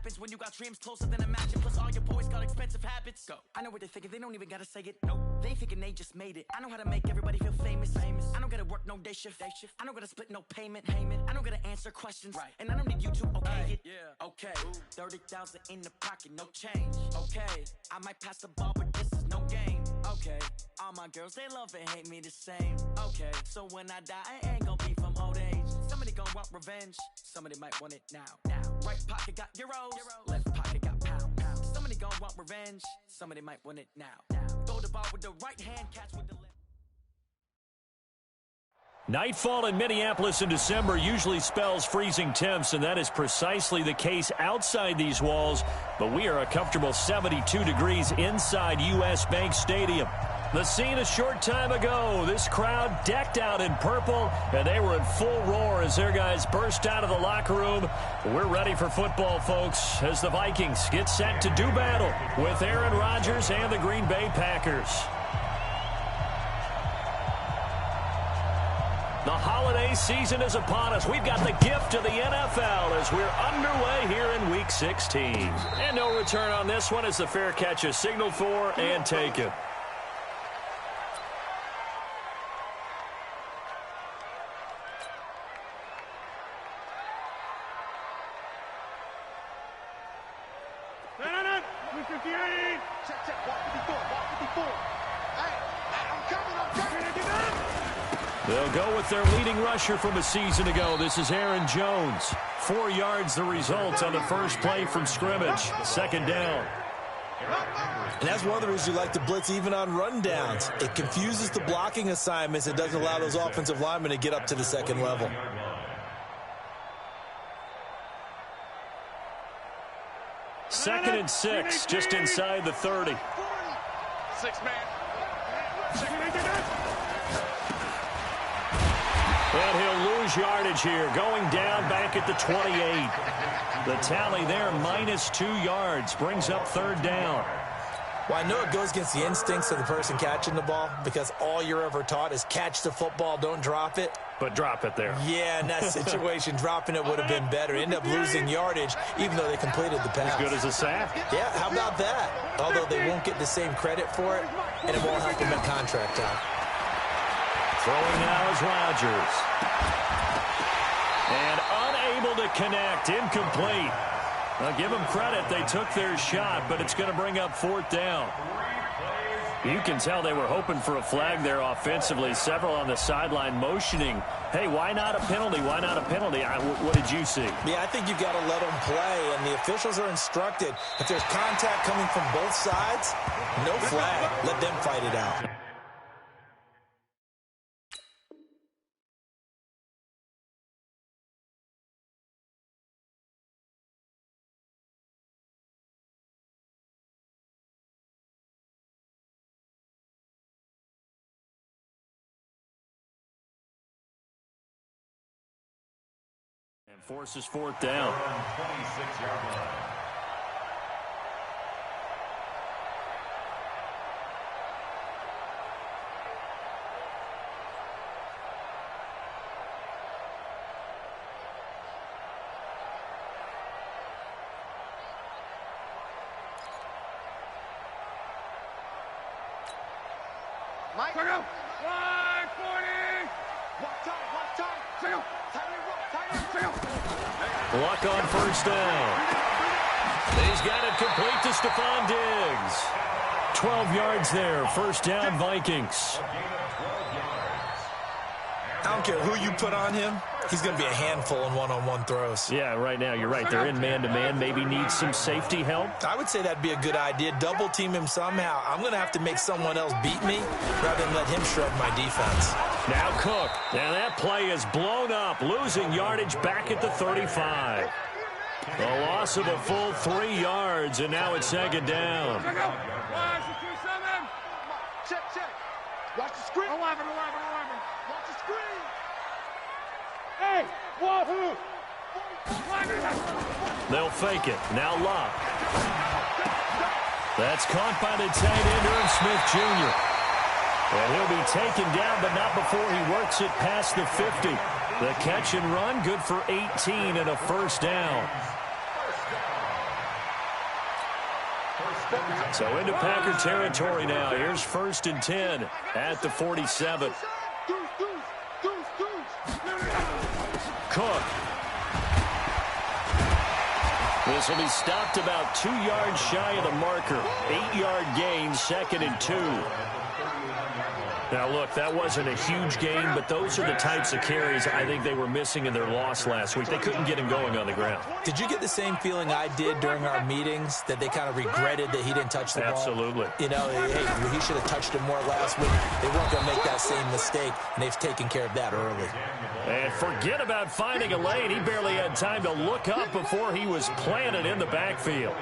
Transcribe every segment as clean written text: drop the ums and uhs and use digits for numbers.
happens when you got dreams closer than imagine. Plus all your boys got expensive habits. Go. I know what they're thinking, they don't even gotta say it. No, they thinking they just made it. I know how to make everybody feel famous. I don't gotta work no day shift. I don't gotta split no payment. I don't gotta answer questions. Right. And I don't need you to okay it. Yeah. Okay. 30,000 in the pocket, no change. Okay. I might pass the ball, but this is no game. Okay. All my girls, they love and hate me the same. Okay. So when I die, I ain't gonna be from old age. Somebody gonna want revenge. Somebody might want it now. Right pocket got euros. Left pocket got pounds. Somebody gonna want revenge. Somebody might want it now. Throw the ball with the right hand, catch with the left. Nightfall in Minneapolis in December usually spells freezing temps, and that is precisely the case outside these walls. But we are a comfortable 72 degrees inside U.S. Bank Stadium. The scene a short time ago, this crowd decked out in purple, and they were in full roar as their guys burst out of the locker room. We're ready for football, folks, as the Vikings get set to do battle with Aaron Rodgers and the Green Bay Packers. The holiday season is upon us. We've got the gift of the NFL as we're underway here in Week 16. And no return on this one as the fair catch is signaled for and taken. They'll go with their leading rusher from a season ago. This is Aaron Jones. 4 yards the result on the first play from scrimmage. Second down. And that's one of the reasons you like to blitz even on rundowns. It confuses the blocking assignments. It doesn't allow those offensive linemen to get up to the second level. Second and 6, just inside the 30. 6-man. And he'll lose yardage here, going down back at the 28. The tally there, -2 yards, brings up third down. Well, I know it goes against the instincts of the person catching the ball because all you're ever taught is catch the football, don't drop it. But drop it there. Yeah, in that situation, dropping it would have been better. End up losing yardage, even though they completed the pass. As good as a sack. Yeah, how about that? Although they won't get the same credit for it, and it won't help them in contract time. Throwing now is Rodgers. And unable to connect, incomplete. Now give them credit, they took their shot, but it's going to bring up fourth down. You can tell they were hoping for a flag there offensively. Several on the sideline motioning, hey, why not a penalty? Why not a penalty? What did you see? Yeah, I think you've got to let them play, and the officials are instructed. If there's contact coming from both sides, no flag. Let them fight it out. And forces fourth down. 26-yard line. Mike, go! 140! Walk time! Single! Luck on first down. He's got it complete to Stephon Diggs. 12 yards there. First down, Vikings. I don't care who you put on him. He's going to be a handful in one-on-one throws. Yeah, right now, you're right. They're in man-to-man. Maybe needs some safety help. I would say that'd be a good idea. Double team him somehow. I'm going to have to make someone else beat me rather than let him shred my defense. Now Cook. And that play is blown up, losing yardage back at the 35. A loss of a full 3 yards, and now it's second down. Check. Watch the screen. 11. Watch the screen. Hey, wahoo! They'll fake it. Now Luck. That's caught by the tight end, Irv Smith Jr. And he'll be taken down, but not before he works it past the 50. The catch and run, good for 18 and a first down. So into Packer territory now. Here's 1st and 10 at the 47. Cook. This will be stopped about 2 yards shy of the marker. 8-yard gain, 2nd and 2. Now, look, that wasn't a huge gain, but those are the types of carries I think they were missing in their loss last week. They couldn't get him going on the ground. Did you get the same feeling I did during our meetings, that they kind of regretted that he didn't touch the ball? Absolutely. You know, hey, he should have touched it more last week. They weren't going to make that same mistake, and they've taken care of that early. And forget about finding a lane. He barely had time to look up before he was planted in the backfield.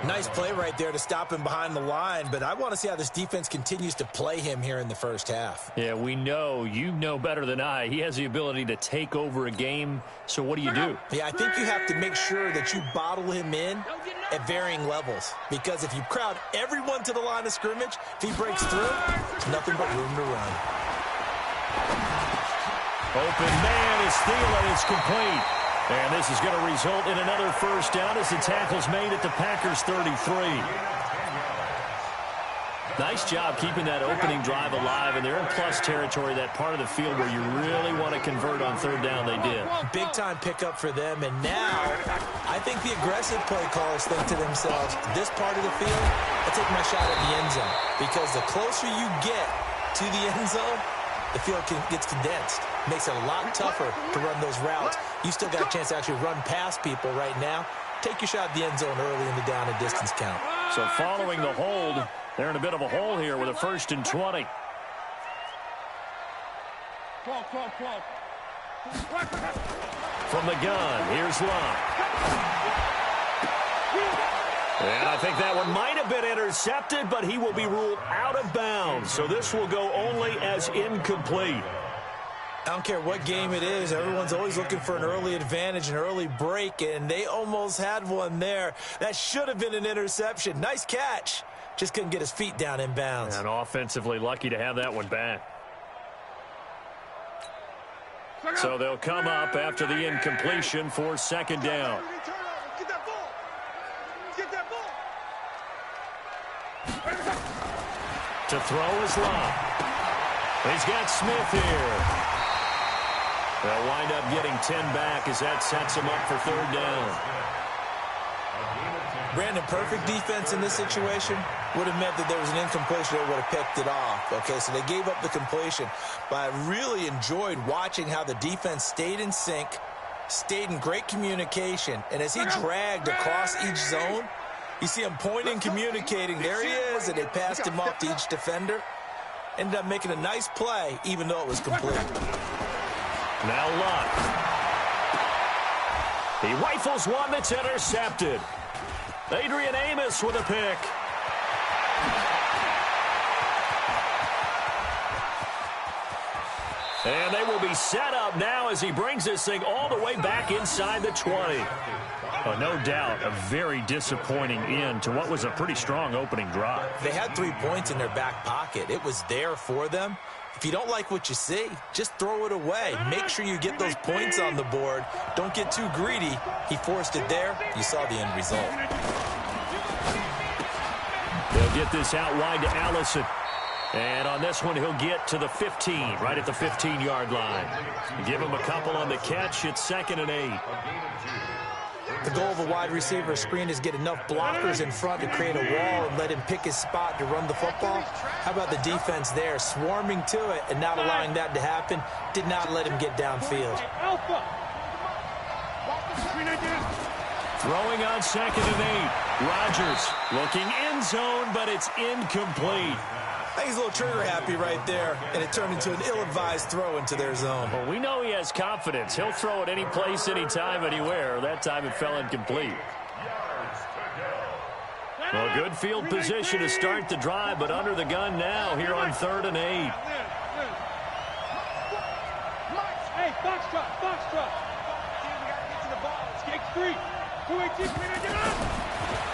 Nice play right there to stop him behind the line, but I want to see how this defense continues to play him here in the first half. Yeah, we know. You know better than I. He has the ability to take over a game, so what do you do? Yeah, I think you have to make sure that you bottle him in at varying levels, because if you crowd everyone to the line of scrimmage, if he breaks through, there's nothing but room to run. Open man is Thielen. It's complete. And this is going to result in another first down as the tackle's made at the Packers 33. Nice job keeping that opening drive alive, and they're in plus territory, that part of the field where you really want to convert on 3rd down. They did. Big-time pickup for them, and now I think the aggressive play callers think to themselves, this part of the field, I'll take my shot at the end zone, because the closer you get to the end zone, the field gets condensed. Makes it a lot tougher to run those routes. You still got a chance to actually run past people right now. Take your shot at the end zone early in the down and distance count. So following the hold, they're in a bit of a hole here with a 1st and 20. From the gun, here's Locke. And I think that one might have been intercepted, but he will be ruled out of bounds. So this will go only as incomplete. I don't care what game it is. Everyone's always looking for an early advantage, an early break, and they almost had one there. That should have been an interception. Nice catch. Just couldn't get his feet down in bounds. And offensively lucky to have that one back. So they'll come up after the incompletion for 2nd down. To throw is Locke. He's got Smith here. They'll wind up getting 10 back as that sets him up for 3rd down. Brandon, perfect defense in this situation would have meant that there was an incompletion that would have picked it off. Okay, so they gave up the completion. But I really enjoyed watching how the defense stayed in sync, stayed in great communication, and as he dragged across each zone, you see him pointing, communicating. There he is, and they passed him off to each defender. Ended up making a nice play, even though it was complete. Now Locke. He rifles one that's intercepted. Adrian Amos with a pick. And they will be set up now as he brings this thing all the way back inside the 20. Oh, no doubt a very disappointing end to what was a pretty strong opening drive. They had 3 points in their back pocket. It was there for them. If you don't like what you see, just throw it away. Make sure you get those points on the board. Don't get too greedy. He forced it there. You saw the end result. They'll get this out wide to Allison. And on this one, he'll get to the 15, right at the 15-yard line. Give him a couple on the catch. It's 2nd and 8. The goal of a wide receiver screen is get enough blockers in front to create a wall and let him pick his spot to run the football. How about the defense there, swarming to it and not allowing that to happen? Did not let him get downfield. Throwing on 2nd and 8. Rodgers looking end zone, but it's incomplete. I think he's a little trigger happy right there, and it turned into an ill-advised throw into their zone. Well, we know he has confidence. He'll throw it any place, anytime, anywhere. That time it fell incomplete. Well, good field position to start the drive, but under the gun now here on 3rd and 8. Hey, box truck, box truck. We got to get to the ball. Escape street. 218, get up.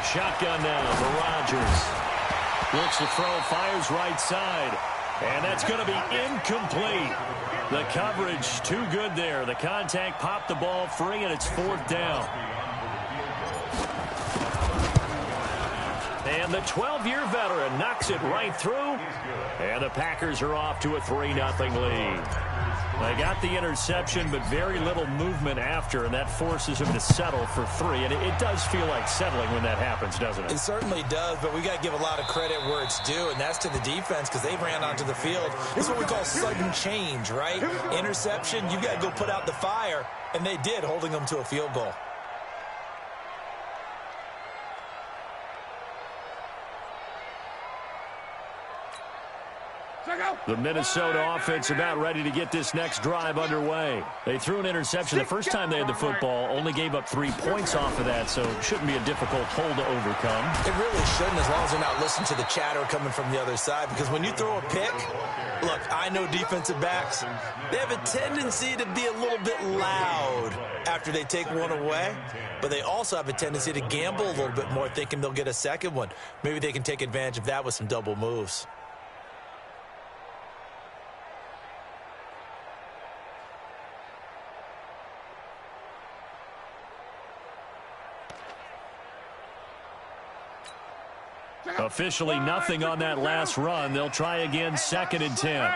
Shotgun now for Rodgers. Looks to throw, fires right side. And that's going to be incomplete. The coverage too good there. The contact popped the ball free, and it's 4th down. And the 12-year veteran knocks it right through. And the Packers are off to a 3-0 lead. They got the interception, but very little movement after, and that forces him to settle for 3. And it does feel like settling when that happens, doesn't it? It certainly does, but we got to give a lot of credit where it's due, and that's to the defense because they ran onto the field. It's what we call sudden change, right? Interception, you got to go put out the fire, and they did, holding them to a field goal. The Minnesota offense about ready to get this next drive underway. They threw an interception the first time they had the football, only gave up 3 points off of that, so it shouldn't be a difficult hole to overcome. It really shouldn't, as long as they're not listening to the chatter coming from the other side, because when you throw a pick, look, I know defensive backs, they have a tendency to be a little bit loud after they take one away, but they also have a tendency to gamble a little bit more, thinking they'll get a second one. Maybe they can take advantage of that with some double moves. Officially nothing on that last run. They'll try again, 2nd and 10.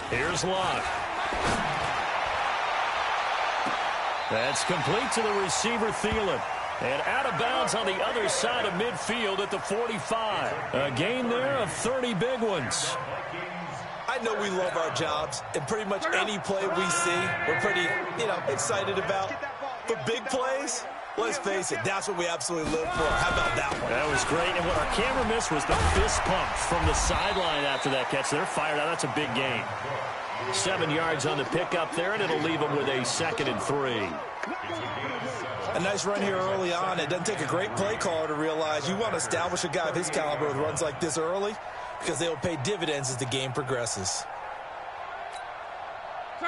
Here's Locke. That's complete to the receiver, Thielen. And out of bounds on the other side of midfield at the 45. A gain there of 30 big ones. I know we love our jobs, and pretty much any play we see, we're pretty, excited about. But big plays, let's face it, that's what we absolutely live for. How about that one? That was great, and what our camera missed was the fist pump from the sideline after that catch. They're fired out. That's a big gain. 7 yards on the pickup there, and it'll leave them with a 2nd and 3. A nice run here early on. It doesn't take a great play caller to realize you want to establish a guy of his caliber with runs like this early, because they will pay dividends as the game progresses.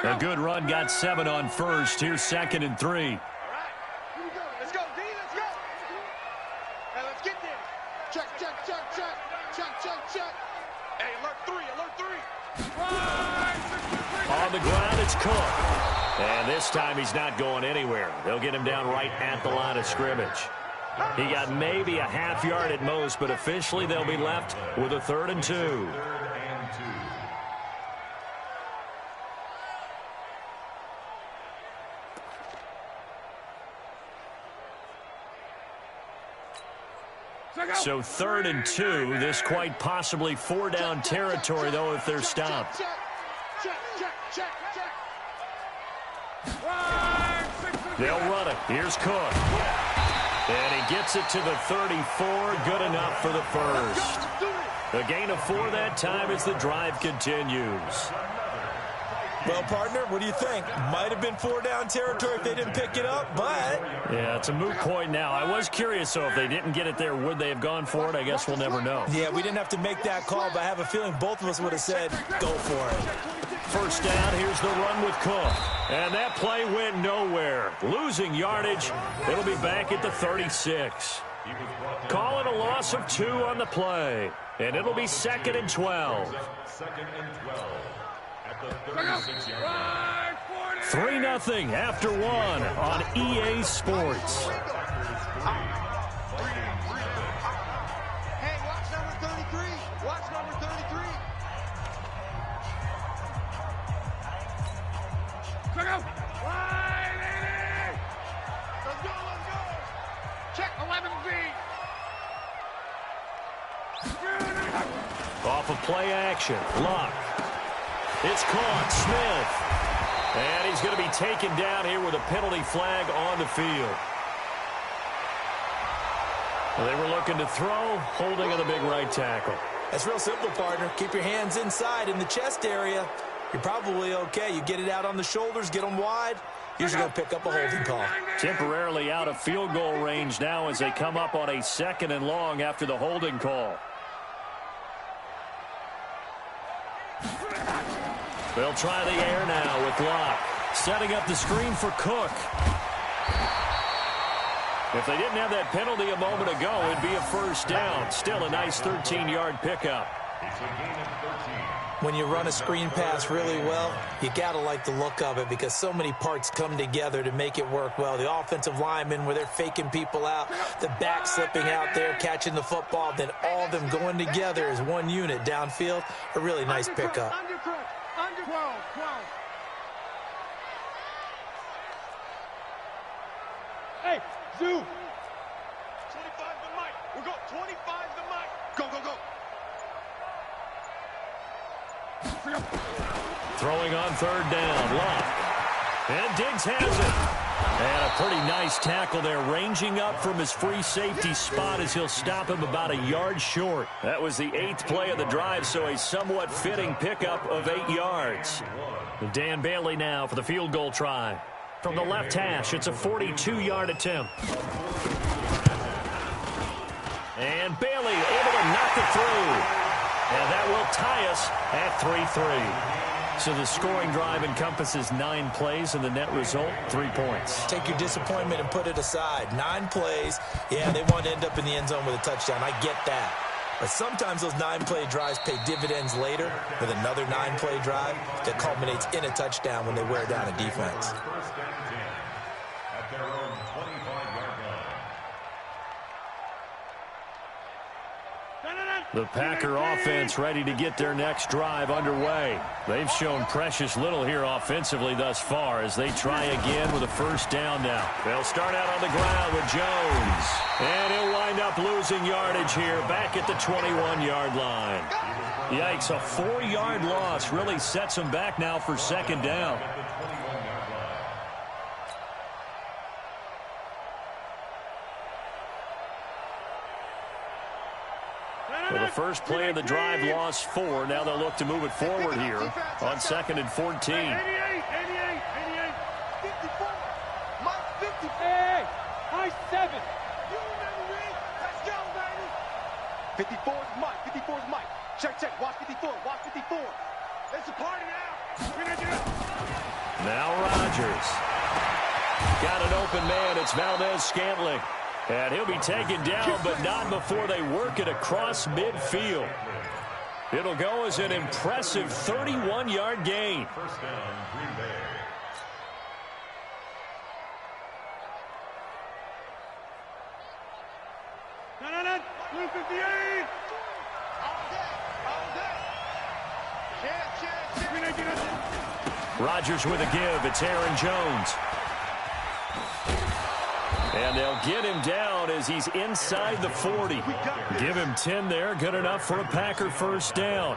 A good run, got 7 on first. Here's 2nd and 3. Let's go, D, let's go. Hey, let's get there. Check. Hey, alert 3. On the ground, it's Cook. And this time he's not going anywhere. They'll get him down right at the line of scrimmage. He got maybe a half yard at most, but officially they'll be left with a 3rd and 2. So 3rd and 2. This quite possibly 4-down territory, though, if they're stopped. They'll run it. Here's Cook. And he gets it to the 34. Good enough for the first. A gain of 4 that time as the drive continues. Well, partner, what do you think? Might have been 4-down territory if they didn't pick it up, but... Yeah, it's a moot point now. I was curious, so if they didn't get it there, would they have gone for it? I guess we'll never know. Yeah, we didn't have to make that call, but I have a feeling both of us would have said, go for it. First down, here's the run with Cook. And that play went nowhere. Losing yardage. It'll be back at the 36. Call it a loss of 2 on the play. And it'll be 2nd and 12. 3-0 after 1 on EA Sports. Hey, watch number 33. Watch number 33. Check out. Let's go. Check 11B. Off of play action. Locke. It's caught. Smith. And he's going to be taken down here with a penalty flag on the field. Well, they were looking to throw, holding on the big right tackle. That's real simple, partner. Keep your hands inside in the chest area. You're probably okay. You get it out on the shoulders, get them wide. Usually going to pick up a holding call. Temporarily out of field goal range now as they come up on a 2nd and long after the holding call. They'll try the air now with Locke. Setting up the screen for Cook. If they didn't have that penalty a moment ago, it'd be a first down. Still a nice 13-yard pickup. It's a gain of 13. When you run a screen pass really well, you got to like the look of it because so many parts come together to make it work well. The offensive linemen, where they're faking people out, the back slipping out there, catching the football, then all of them going together as one unit downfield. A really nice pickup. Under 12. Hey, Zoo. 25 the mic. We go 25 the mic. Go. Throwing on third down. Love. And Diggs has it. And a pretty nice tackle there, ranging up from his free safety spot as he'll stop him about a yard short. That was the 8th play of the drive, so a somewhat fitting pickup of 8 yards. Dan Bailey now for the field goal try. From the left hash, it's a 42-yard attempt. And Bailey able to knock it through. And that will tie us at 3-3. So the scoring drive encompasses 9 plays, and the net result, 3 points. Take your disappointment and put it aside. 9 plays. Yeah, they want to end up in the end zone with a touchdown. I get that. But sometimes those 9-play drives pay dividends later with another 9-play drive that culminates in a touchdown when they wear down a defense. First and 10 at their own 25-yard line. The Packer offense ready to get their next drive underway. They've shown precious little here offensively thus far as they try again with a first down now. They'll start out on the ground with Jones. And he'll wind up losing yardage here back at the 21-yard line. Yikes, a 4-yard loss really sets them back now for second down. Well, the first play of the drive lost 4. Now they'll look to move it forward here on 2nd and 14. 88, 54. Mike 50. Hey, high 7. You remember me? Let's go, baby. 54 is Mike. 54 is Mike. Check. Watch 54. Watch 54. It's a party now. Now Rodgers. Got an open man. It's Valdez-Scantling. And he'll be taken down, but not before they work it across midfield. It'll go as an impressive 31-yard gain. First down, Green Bay. No. 258. All day. Rodgers with a give. It's Aaron Jones. And they'll get him down as he's inside the 40. Give him 10 there. Good enough for a Packer first down.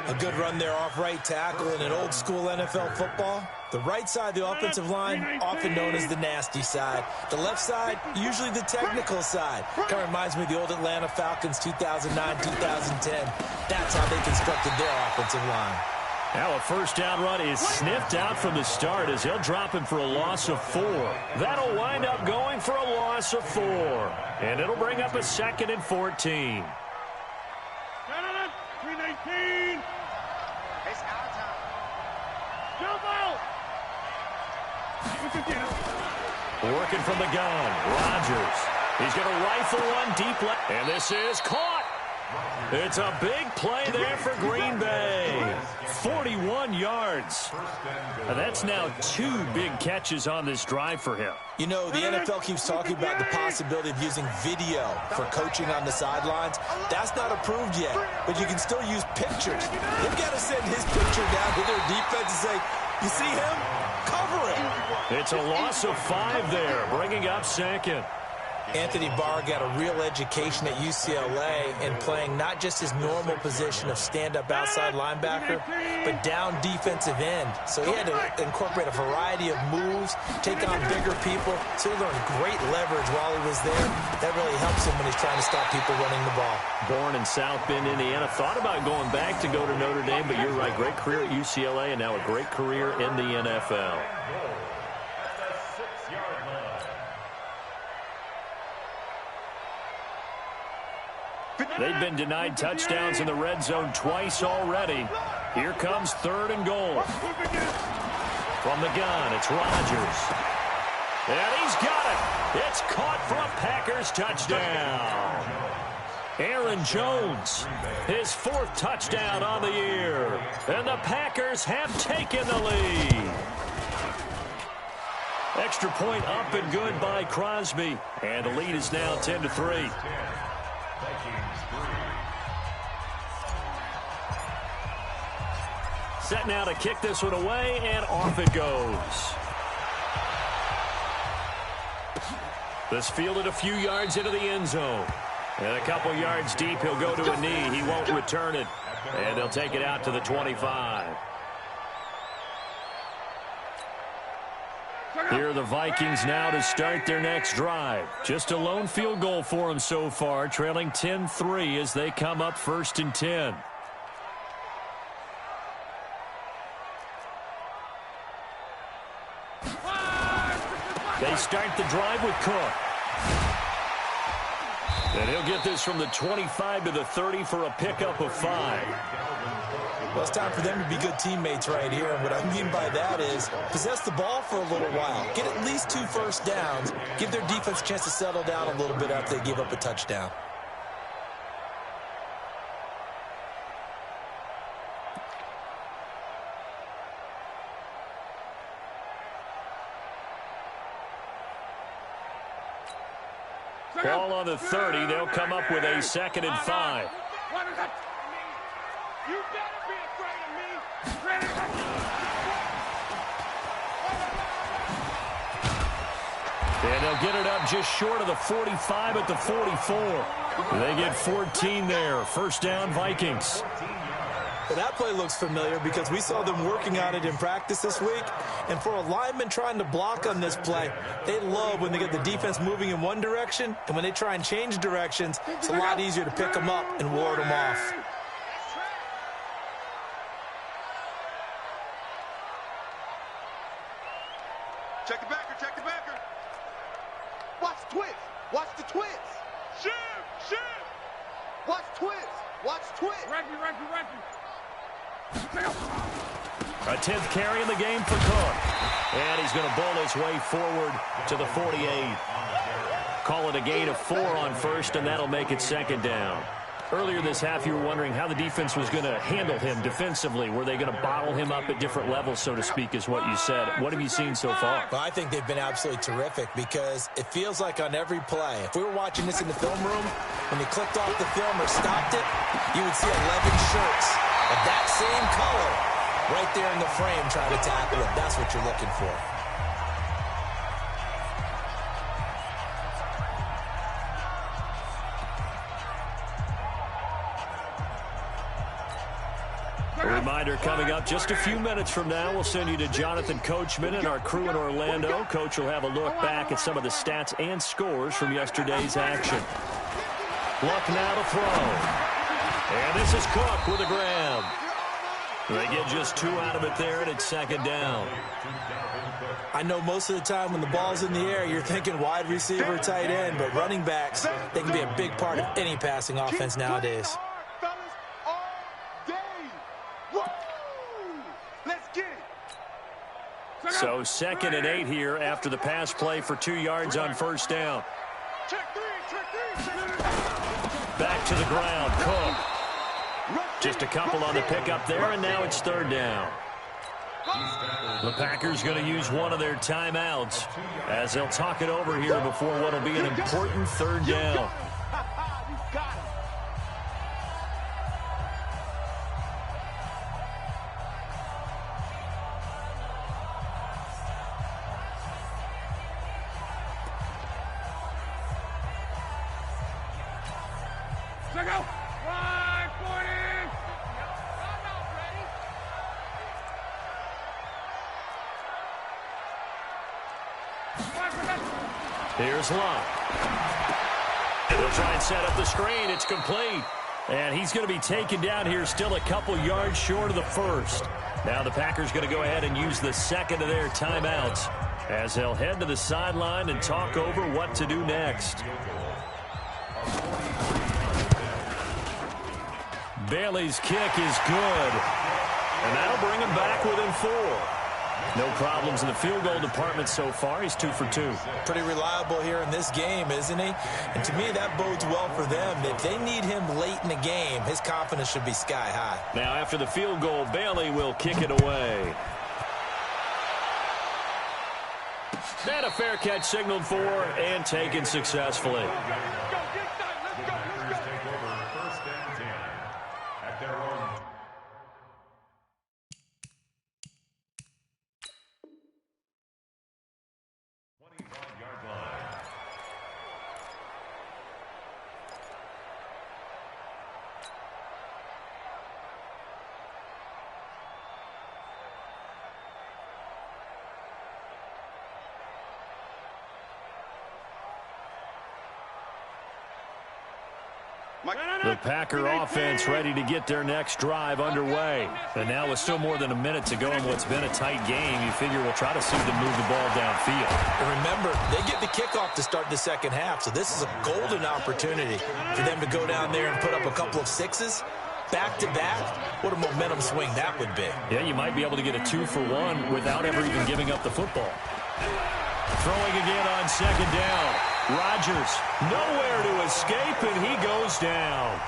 A good run there off right tackle in an old school NFL football. The right side of the offensive line, often known as the nasty side. The left side, usually the technical side. Kind of reminds me of the old Atlanta Falcons 2009, 2010. That's how they constructed their offensive line. Now a first down run is sniffed out from the start as he'll drop him for a loss of 4. That'll wind up going for a loss of 4. And it'll bring up a 2nd and 14. 319. It's our time. Jump out. Working from the gun. Rodgers. He's going to rifle one deep left. And this is caught. It's a big play there for Green Bay. 41 yards. And that's now 2 big catches on this drive for him. You know, the NFL keeps talking about the possibility of using video for coaching on the sidelines. That's not approved yet, but you can still use pictures. They've got to send his picture down to their defense and say, you see him? Cover him. It's a loss of 5 there, bringing up 2nd. Anthony Barr got a real education at UCLA in playing not just his normal position of stand-up outside linebacker, but down defensive end. So he had to incorporate a variety of moves, take on bigger people. So he learned great leverage while he was there. That really helps him when he's trying to stop people running the ball. Born in South Bend, Indiana. Thought about going back to go to Notre Dame, but you're right. Great career at UCLA and now a great career in the NFL. They've been denied touchdowns in the red zone twice already. Here comes 3rd and goal. From the gun, it's Rodgers. And he's got it. It's caught for a Packers touchdown. Aaron Jones, his 4th touchdown on the year. And the Packers have taken the lead. Extra point up and good by Crosby. And the lead is now 10-3. Set now to kick this one away, and off it goes. This fielded a few yards into the end zone. And a couple yards deep, he'll go to a knee. He won't return it. And they'll take it out to the 25. Here are the Vikings now to start their next drive. Just a lone field goal for them so far, trailing 10-3 as they come up 1st and 10. They start the drive with Cook. And he'll get this from the 25 to the 30 for a pickup of 5. Well, it's time for them to be good teammates right here. And what I mean by that is possess the ball for a little while. Get at least 2 first downs. Give their defense a chance to settle down a little bit after they give up a touchdown. Ball on the 30. They'll come up with a 2nd and 5. You better be afraid of me. And they'll get it up just short of the 45 at the 44. They get 14 there. 1st down, Vikings. Well, that play looks familiar because we saw them working on it in practice this week. And for a lineman trying to block on this play, they love when they get the defense moving in one direction. And when they try and change directions, it's a lot easier to pick them up and ward them off. Check the backer, check the backer. Watch the twist. Watch the twist. Shift. Watch twist. Watch twist. Referee. A 10th carry in the game for Cook. And he's going to bowl his way forward to the 48. Call it a gain of 4 on 1st, and that'll make it 2nd down. Earlier this half, you were wondering how the defense was going to handle him defensively. Were they going to bottle him up at different levels, so to speak, is what you said. What have you seen so far? Well, I think they've been absolutely terrific because it feels like on every play, if we were watching this in the film room, when they clicked off the film or stopped it, you would see 11 shirts of that same color right there in the frame trying to tackle him. That's what you're looking for. A reminder coming up just a few minutes from now. We'll send you to Jonathan Coachman and our crew in Orlando. Coach will have a look back at some of the stats and scores from yesterday's action. Luck now to throw. And this is Cook with a grab. They get just 2 out of it there, and it's 2nd down. I know most of the time when the ball's in the air, you're thinking wide receiver, tight end, but running backs, they can be a big part of any passing offense nowadays. So 2nd and 8 here after the pass play for 2 yards on 1st down. Back to the ground, Cook. Just a couple on the pickup there, and now it's 3rd down. The Packers going to use one of their timeouts as they'll talk it over here before what will be an important 3rd down. Here's Luck. They'll try and set up the screen. It's complete. And he's going to be taken down here still a couple yards short of the 1st. Now the Packers going to go ahead and use the 2nd of their timeouts as they'll head to the sideline and talk over what to do next. Bailey's kick is good. And that'll bring him back within 4. No problems in the field goal department so far. He's 2 for 2. Pretty reliable here in this game, isn't he? And to me, that bodes well for them. If they need him late in the game, his confidence should be sky high. Now, after the field goal, Bailey will kick it away. And a fair catch signaled for and taken successfully. The Packer offense ready to get their next drive underway. And now with still more than a minute to go in what's been a tight game, you figure we'll try to see them move the ball downfield. And remember, they get the kickoff to start the second half, so this is a golden opportunity for them to go down there and put up a couple of sixes. Back-to-back, what a momentum swing that would be. Yeah, you might be able to get a 2-for-1 without ever even giving up the football. Throwing again on second down. Rodgers nowhere to escape, and he goes down.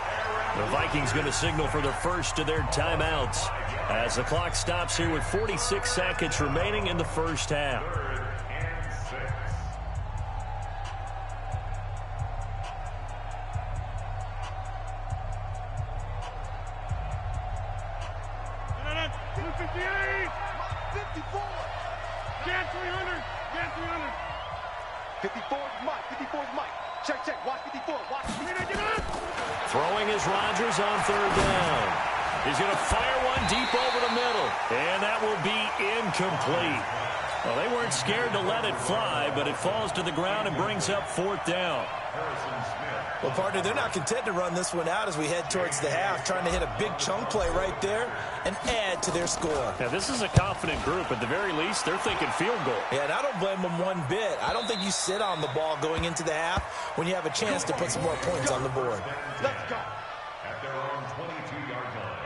The Vikings going to signal for the first of their timeouts as the clock stops here with 46 seconds remaining in the first half. Throwing is Rodgers on third down. He's going to fire one deep over the middle, and that will be incomplete. Well, they weren't scared to let it fly, but it falls to the ground and brings up fourth down. Well, partner, they're not content to run this one out as we head towards the half, trying to hit a big chunk play right there and add to their score. Now, this is a confident group. At the very least, they're thinking field goal. Yeah, and I don't blame them one bit. I don't think you sit on the ball going into the half when you have a chance to put some more points on the board. Let's go. At their own 22-yard line.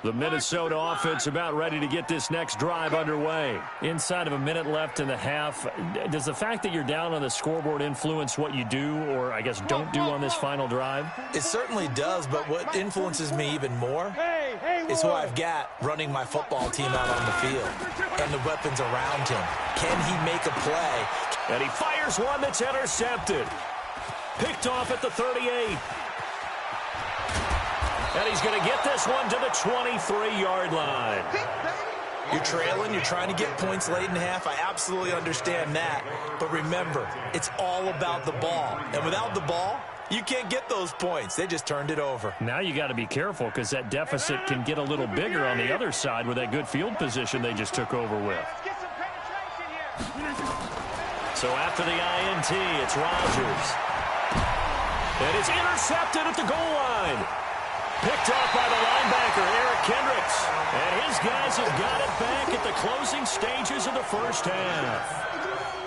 The Minnesota offense about ready to get this next drive underway. Inside of a minute left in the half, does the fact that you're down on the scoreboard influence what you do, or I guess don't do on this final drive? It certainly does, but what influences me even more is who I've got running my football team out on the field and the weapons around him. Can he make a play? And he fires one that's intercepted. Picked off at the 38. And he's going to get this one to the 23-yard line. You're trailing. You're trying to get points late in the half. I absolutely understand that. But remember, it's all about the ball. And without the ball, you can't get those points. They just turned it over. Now you got to be careful because that deficit can get a little bigger on the other side with that good field position they just took over with. So after the INT, it's Rodgers. And it's intercepted at the goal line. Picked off by the linebacker, Eric Kendricks. And his guys have got it back at the closing stages of the first half.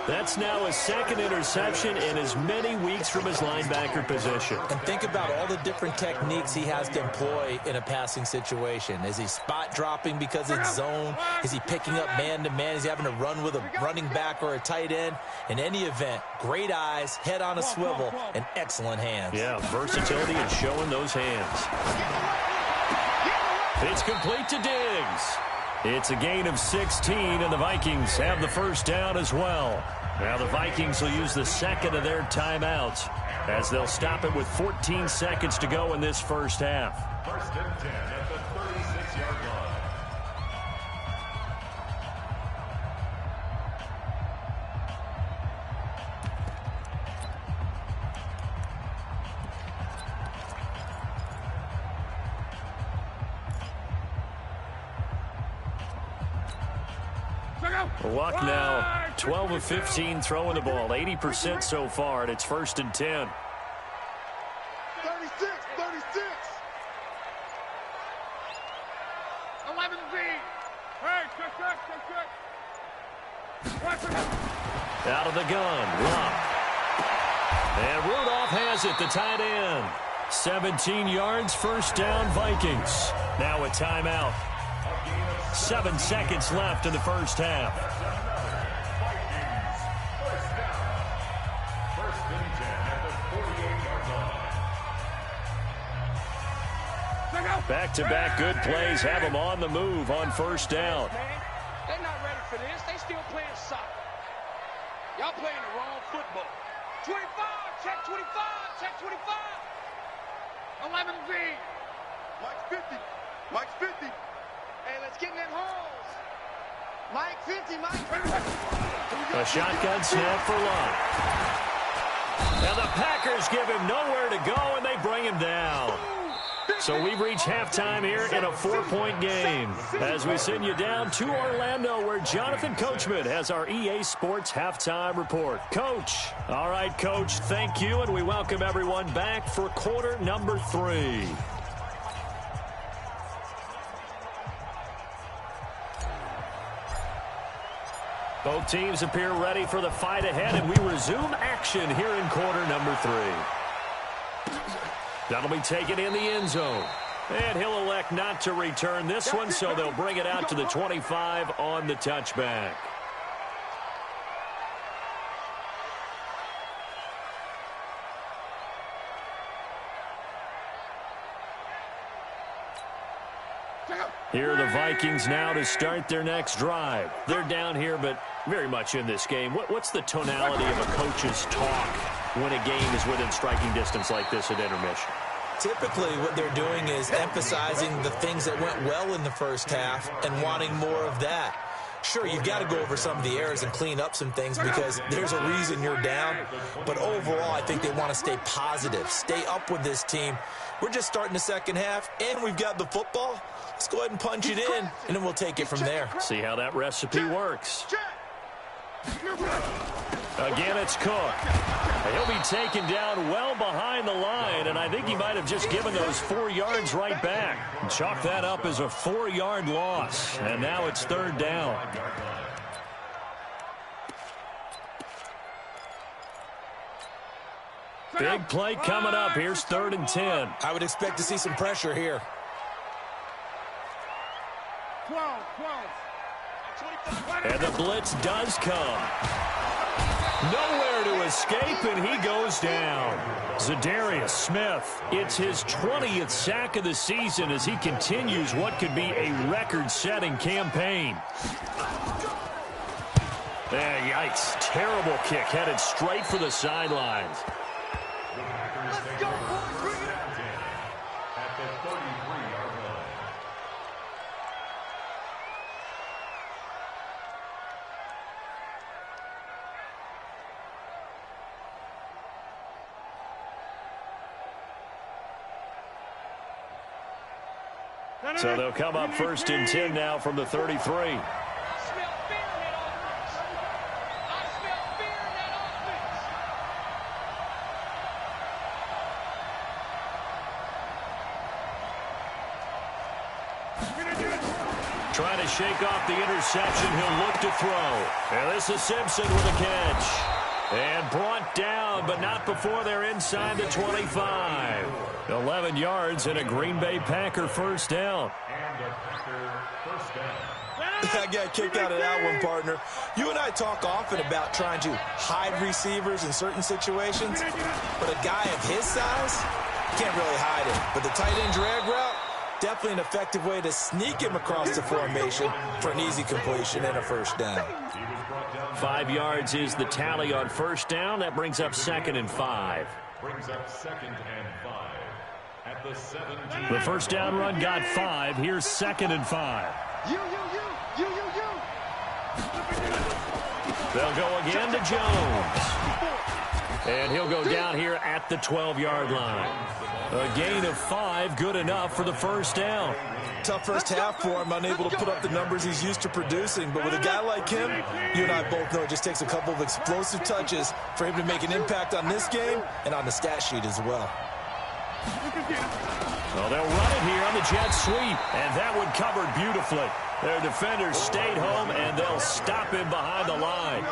That's now his second interception in as many weeks from his linebacker position. And think about all the different techniques he has to employ in a passing situation. Is he spot dropping because it's zone? Is he picking up man-to-man? Is he having to run with a running back or a tight end? In any event, great eyes, head on a swivel, and excellent hands. Yeah, versatility and showing those hands. It's complete to Diggs. It's a gain of 16, and the Vikings have the first down as well. Now the Vikings will use the second of their timeouts as they'll stop it with 14 seconds to go in this first half. First and 10 at the 36-yard line. Luck now, 12 of 15 throwing the ball, 80% so far, and it's first and 10. 30 Out of the gun, Luck. And Rudolph has it, the tight end. 17 yards, first down, Vikings. Now a timeout. 7 seconds left in the first half. Back-to-back good plays have them on the move on first down. They're not ready for this. They still playing soccer. Y'all playing the wrong football. 25, check 25, check 25. 11B. Mike's 50. Mike's 50. Hey, let's get in them holes. Mike 50, Mike 50. A shotgun snap for Luck. Now the Packers give him nowhere to go, and they bring him down. So we've reached halftime here in a 4-point game as we send you down to Orlando, where Jonathan Coachman has our EA Sports halftime report. Coach. All right, Coach, thank you, and we welcome everyone back for quarter number 3. Both teams appear ready for the fight ahead, and we resume action here in quarter number 3. That'll be taken in the end zone. And he'll elect not to return this one, so they'll bring it out to the 25 on the touchback. Here are the Vikings now to start their next drive. They're down here, but very much in this game. What's the tonality of a coach's talk when a game is within striking distance like this at intermission? Typically, what they're doing is emphasizing the things that went well in the first half and wanting more of that. Sure, you've got to go over some of the errors and clean up some things because there's a reason you're down. But overall, I think they want to stay positive, stay up with this team. We're just starting the second half, and we've got the football. Let's go ahead and punch it in, and then we'll take it from there. See how that recipe works. Again, it's Cook. He'll be taken down well behind the line, and I think he might have just given those 4 yards right back. Chalk that up as a 4-yard loss, and now it's third down. Big play coming up. Here's 3rd and 10. I would expect to see some pressure here. 12. And the blitz does come. Nowhere to escape, and he goes down. Zadarius Smith, it's his 20th sack of the season as he continues what could be a record-setting campaign. Yikes. Terrible kick headed straight for the sidelines. Let's go, boys. Bring it up. At the 33-yard line. So they'll come up 1st and 10 now from the 33. Trying to shake off the interception. He'll look to throw. And this is Simpson with a catch. And brought down, but not before they're inside the 25. 11 yards and a Green Bay Packer first down. And a Packer first down. I got kicked out of that one, partner. You and I talk often about trying to hide receivers in certain situations, but a guy of his size can't really hide it. But the tight end drag route, definitely an effective way to sneak him across the formation for an easy completion and a first down. 5 yards is the tally on first down. That brings up 2nd and 5. Brings up 2nd and 5. At the 17. The first down run got 5. Here's 2nd and 5. You. They'll go again to Jones. And he'll go down here at the 12-yard line. A gain of 5, good enough for the first down. Tough first half for him, unable to put up the numbers he's used to producing. But with a guy like him, you and I both know it just takes a couple of explosive touches for him to make an impact on this game and on the stat sheet as well. Well, they'll run it here on the jet sweep, and that one covered beautifully. Their defenders stayed home, and they'll stop him behind the line.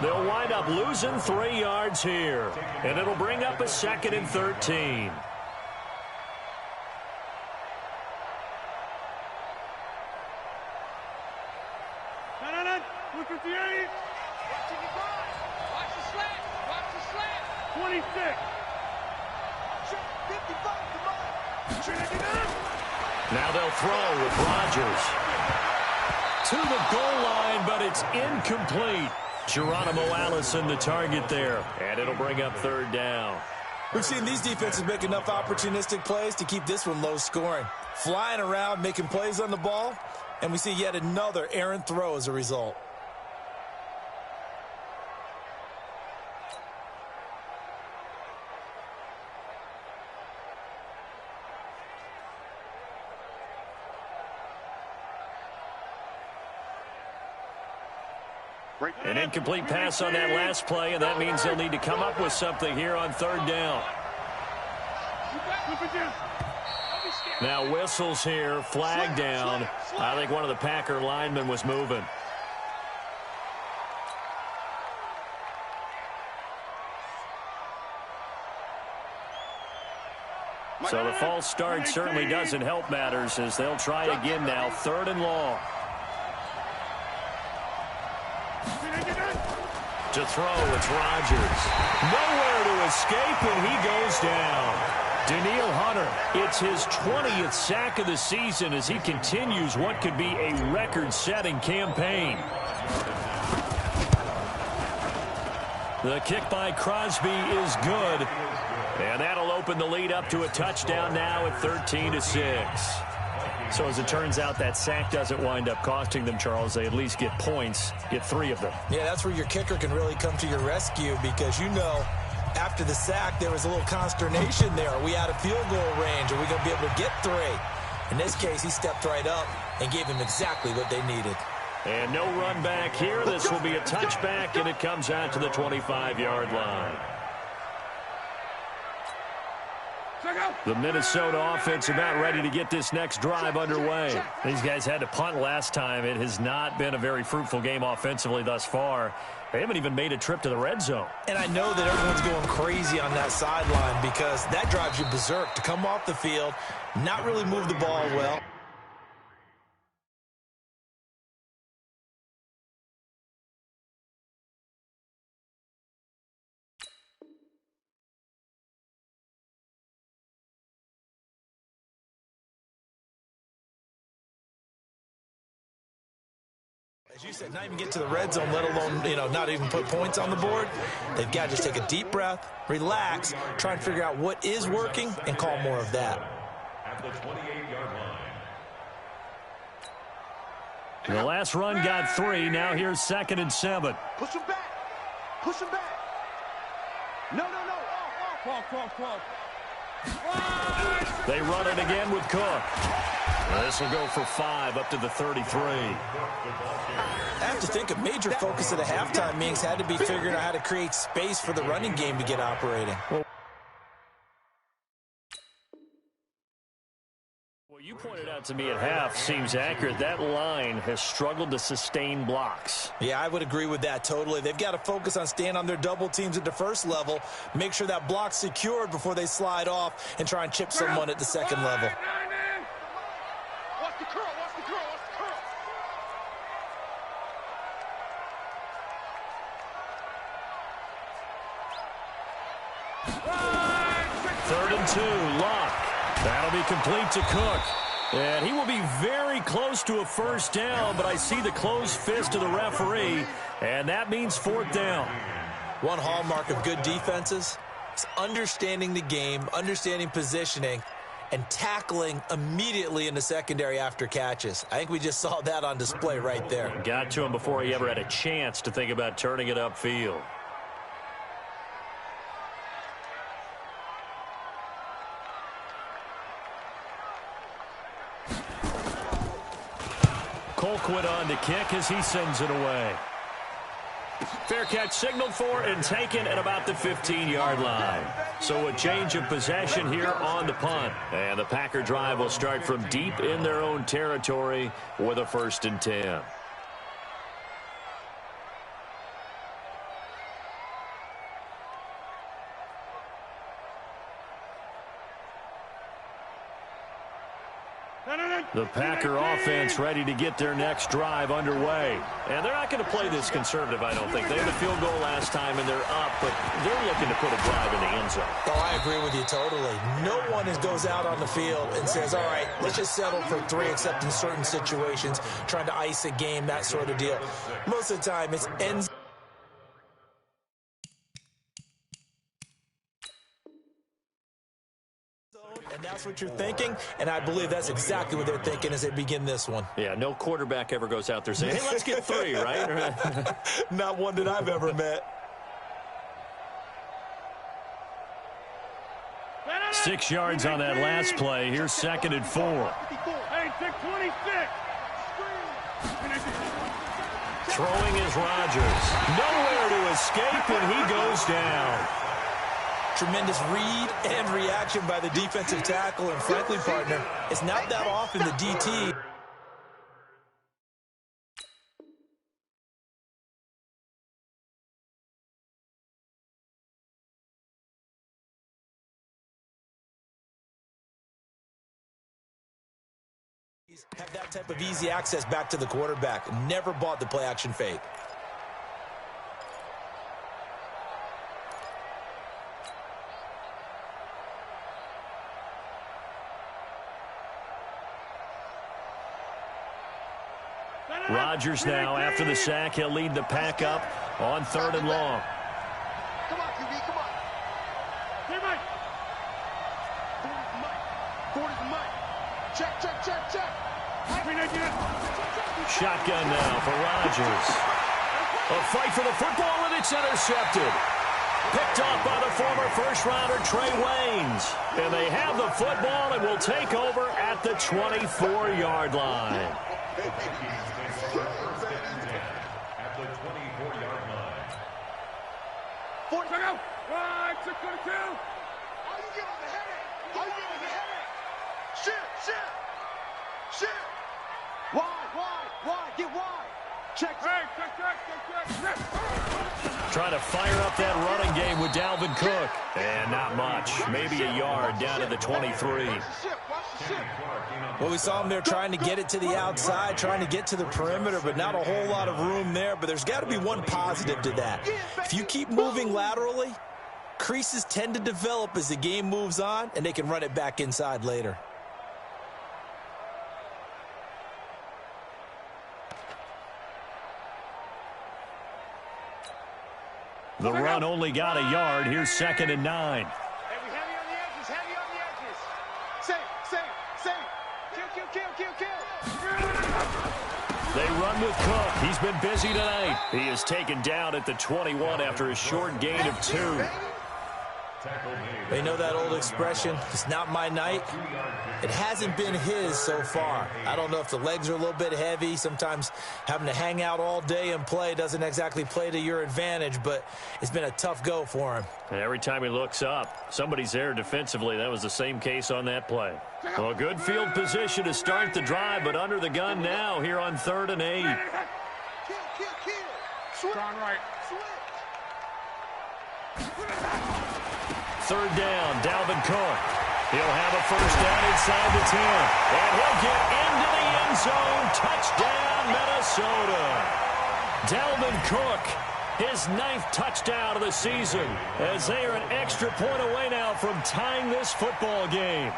They'll wind up losing 3 yards here, and it'll bring up a 2nd and 13. Watch the slant. Watch the slant. 26. 55. Come on. Now they'll throw with Rodgers. To the goal line, but it's incomplete. Geronimo Allison the target there, and it'll bring up 3rd down. We've seen these defenses make enough opportunistic plays to keep this one low scoring. Flying around, making plays on the ball, and we see yet another errant throw as a result. An incomplete pass on that last play, and that means they'll need to come up with something here on 3rd down. Now whistles here, flag down. I think one of the Packer linemen was moving. So the false start certainly doesn't help matters as they'll try again now, 3rd and long. To throw, it's Rodgers. Nowhere to escape, and he goes down. Danielle Hunter, it's his 20th sack of the season as he continues what could be a record-setting campaign. The kick by Crosby is good, and that'll open the lead up to a touchdown now at 13-6. So as it turns out, that sack doesn't wind up costing them, Charles. They at least get points, get 3 of them. Yeah, that's where your kicker can really come to your rescue because, you know, after the sack, there was a little consternation there. Are we out of field goal range? Are we going to be able to get 3? In this case, he stepped right up and gave them exactly what they needed. And no run back here. This will be a touchback, and it comes out to the 25-yard line. The Minnesota offense about ready to get this next drive underway. These guys had to punt last time. It has not been a very fruitful game offensively thus far. They haven't even made a trip to the red zone. And I know that everyone's going crazy on that sideline because that drives you berserk to come off the field, not really move the ball well. As you said, not even get to the red zone, let alone, not even put points on the board. They've got to just take a deep breath, relax, try and figure out what is working, and call more of that. At the 28-yard line. The last run got 3. Now here's 2nd and 7. Push him back. Push him back. No. Off. They run it again with Cook. This will go for 5 up to the 33. I have to think a major focus of the halftime meetings had to be figuring out how to create space for the running game to get operating. What you pointed out to me at half seems accurate. That line has struggled to sustain blocks. Yeah, I would agree with that totally. They've got to focus on staying on their double teams at the first level, make sure that block's secured before they slide off and try and chip someone at the second level. Watch the curl. Third and 2, Locke. That'll be complete to Cook. And he will be very close to a first down, but I see the closed fist of the referee, and that means 4th down. One hallmark of good defenses is understanding the game, understanding positioning, and tackling immediately in the secondary after catches. I think we just saw that on display right there. Got to him before he ever had a chance to think about turning it upfield. Colquitt on to kick as he sends it away. Fair catch signaled for and taken at about the 15-yard line. So a change of possession here on the punt. And the Packer drive will start from deep in their own territory with a 1st and 10. The Packer offense ready to get their next drive underway. And they're not going to play this conservative, I don't think. They had a field goal last time, and they're up, but they're looking to put a drive in the end zone. Oh, I agree with you totally. No one goes out on the field and says, all right, let's just settle for 3, except in certain situations, trying to ice a game, that sort of deal. Most of the time, it's ends. And that's what you're thinking, and I believe that's exactly what they're thinking as they begin this one. Yeah, no quarterback ever goes out there saying, hey, let's get 3, right? Not one that I've ever met. 6 yards on that last play. Here's 2nd and 4. Hey, 626. Throwing is Rodgers. Nowhere to escape, and he goes down. Tremendous read and reaction by the defensive tackle, and frankly, partner, it's not that often the DT have that type of easy access back to the quarterback. Never bought the play-action fake. Rodgers now, after the sack, he'll lead the pack up on 3rd and long. Come on, QB, come on. Hey, Mike. Ford is Mike. Check. Shotgun now for Rodgers. A fight for the football, and it's intercepted. Picked off by the former first-rounder Trey Waynes. And they have the football and will take over at the 24-yard line. At the 24-yard line. 40, go. Right, 622. Are you giving the headache? Shit. Wide. Get wide. Check. Trying to fire up that running game with Dalvin Cook. And not much. Maybe a yard down to the 23. Well, we saw him there trying to get it to the outside, trying to get to the perimeter, but not a whole lot of room there. But there's got to be one positive to that. If you keep moving laterally, creases tend to develop as the game moves on, and they can run it back inside later. The run only got a yard. Here's 2nd and 9. Heavy on the edges. Save. Kill. They run with Cook. He's been busy tonight. He is taken down at the 21 after a short gain of 2. They know that old expression, it's not my night. It hasn't been his so far. I don't know if the legs are a little bit heavy. Sometimes having to hang out all day and play doesn't exactly play to your advantage, but it's been a tough go for him. And every time he looks up, somebody's there defensively. That was the same case on that play. Well, good field position to start the drive, but under the gun now here on 3rd and 8. Kill. Right. 3rd down, Dalvin Cook. He'll have a 1st down inside the 10. And he'll get into the end zone. Touchdown, Minnesota. Dalvin Cook, his 9th touchdown of the season, as they are an extra point away now from tying this football game.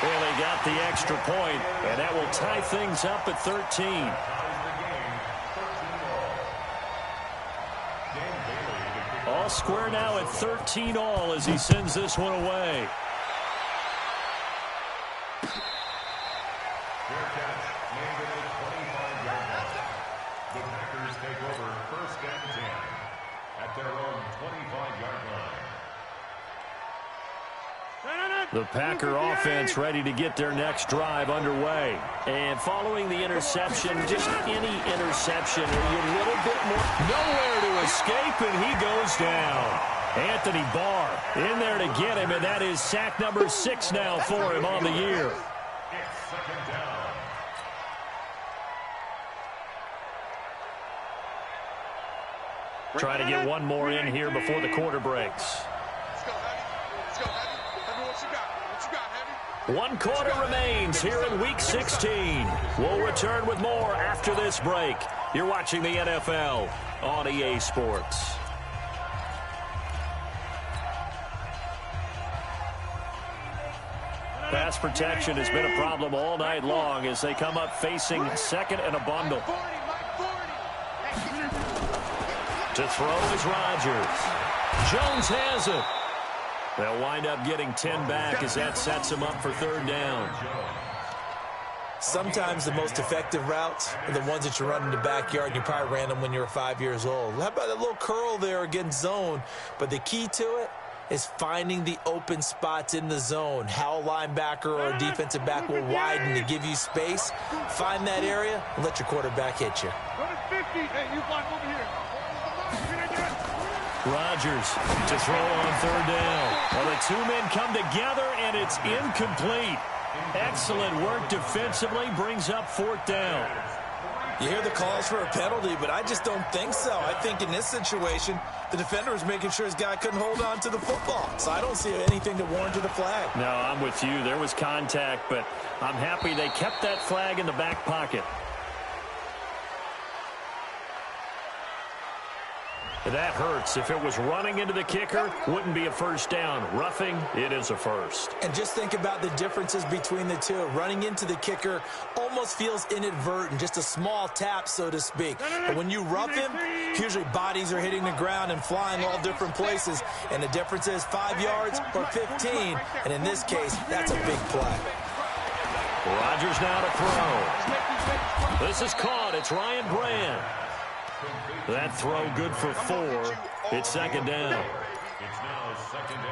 Well, they got the extra point, and that will tie things up at 13. All square now at 13-all as he sends this one away. Fair catch, made at the 25-yard line. The Packers take over 1st and 10 at their own 25-yard line. The Packer offense ready to get their next drive underway. And following the interception, just any interception, are you a little bit more? Nowhere to escape, and he goes down. Anthony Barr in there to get him, and that is sack number 6 now for him on the year. It's second down. Try to get one more in here before the quarter breaks. Let's go, Heavy. Let's go, Heavy. Heavy, what you got? What you got, Heavy? 1 quarter remains here in Week 16. We'll return with more after this break. You're watching the NFL on EA Sports. Pass protection has been a problem all night long as they come up facing second and a bundle. To throw is Rodgers. Jones has it. They'll wind up getting 10 back as that sets them up for 3rd down. Sometimes the most effective routes are the ones that you run in the backyard, and you probably ran them when you were 5 years old. How about that little curl there against zone? But the key to it is finding the open spots in the zone. How a linebacker or a defensive back will widen to give you space. Find that area and let your quarterback hit you. Rodgers to throw on 3rd down. Well, the 2 men come together, and it's incomplete. Excellent work defensively, brings up 4th down. You hear the calls for a penalty, but I just don't think so. I think in this situation, the defender was making sure his guy couldn't hold on to the football. So I don't see anything to warrant a flag. No, I'm with you. There was contact, but I'm happy they kept that flag in the back pocket. That hurts. If it was running into the kicker, wouldn't be a 1st down. Roughing, it is a 1st. And just think about the differences between the two. Running into the kicker almost feels inadvertent, just a small tap, so to speak. But when you rough him, usually bodies are hitting the ground and flying all different places. And the difference is 5 yards or 15. And in this case, that's a big play. Rodgers now to throw. This is caught. It's Ryan Brand. That throw good for 4. It's 2nd down.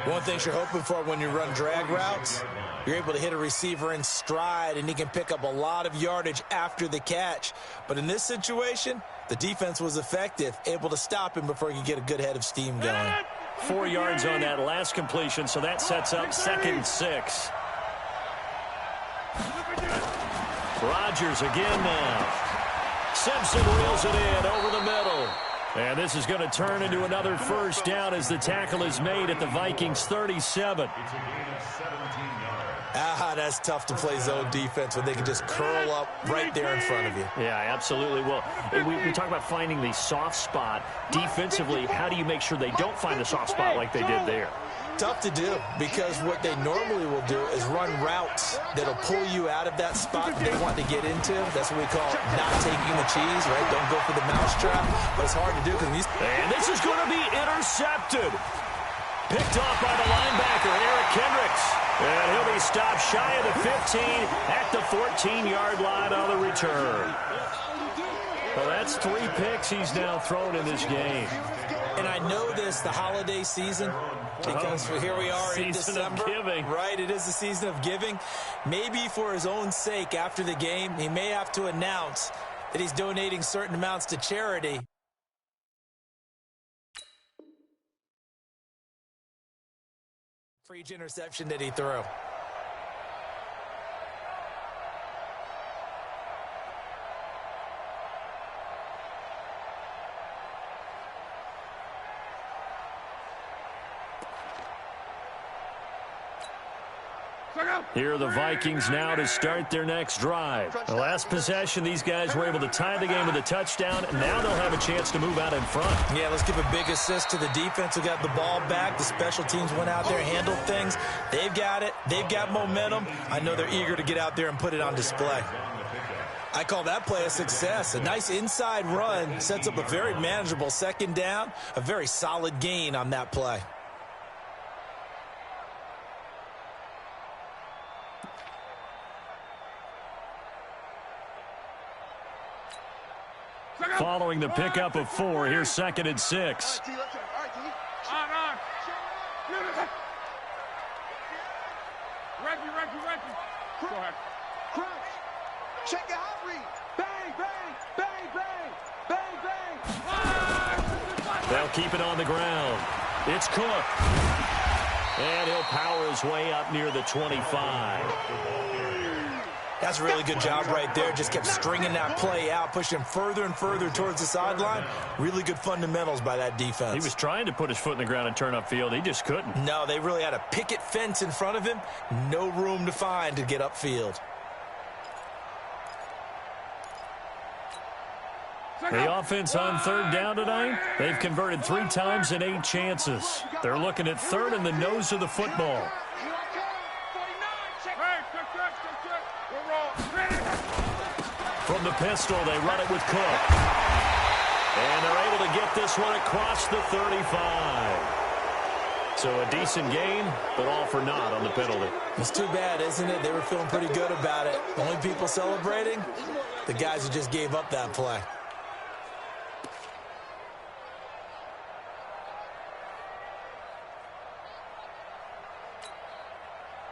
One thing you're hoping for when you run drag routes, you're able to hit a receiver in stride, and he can pick up a lot of yardage after the catch. But in this situation, the defense was effective, able to stop him before he could get a good head of steam going. 4 yards on that last completion, so that sets up 2nd and 6. Rodgers again now. Simpson reels it in over the middle. And this is going to turn into another 1st down as the tackle is made at the Vikings 37. It's a gain of 17 yards. That's tough to play zone defense when they can just curl up right there in front of you. Yeah, absolutely. Well, we talk about finding the soft spot. Defensively, how do you make sure they don't find the soft spot like they did there? Tough to do, because what they normally will do is run routes that'll pull you out of that spot that they want to get into. That's what we call not taking the cheese, right? Don't go for the mousetrap. But it's hard to do because these... And this is going to be intercepted. Picked off by the linebacker, Eric Kendricks. And he'll be stopped shy of the 15 at the 14-yard line on the return. Well, that's 3 picks he's now thrown in this game. And I know this, the holiday season, because here we are in December. Right, it is the season of giving. Maybe for his own sake after the game, he may have to announce that he's donating certain amounts to charity. For each interception that he threw. Here are the Vikings now to start their next drive. The last possession, these guys were able to tie the game with a touchdown, and now they'll have a chance to move out in front. Yeah, let's give a big assist to the defense who got the ball back. The special teams went out there, handled things. They've got it. They've got momentum. I know they're eager to get out there and put it on display. I call that play a success. A nice inside run sets up a very manageable 2nd down, a very solid gain on that play. Following the pickup of 4, here's 2nd and 6. Go ahead. Crunch. Check it out, read. Bang, bang, bang, bang, bang, bang. They'll keep it on the ground. It's Cook. And he'll power his way up near the 25. That's a really good job right there. Just kept stringing that play out, pushing him further and further towards the sideline. Really good fundamentals by that defense. He was trying to put his foot in the ground and turn upfield. He just couldn't. No, they really had a picket fence in front of him. No room to find to get upfield. The offense on third down tonight, they've converted 3 times in 8 chances. They're looking at third in the nose of the football. From the pistol, they run it with Cook. And they're able to get this one across the 35. So a decent game, but all for naught on the penalty. It's too bad, isn't it? They were feeling pretty good about it. The only people celebrating, the guys who just gave up that play.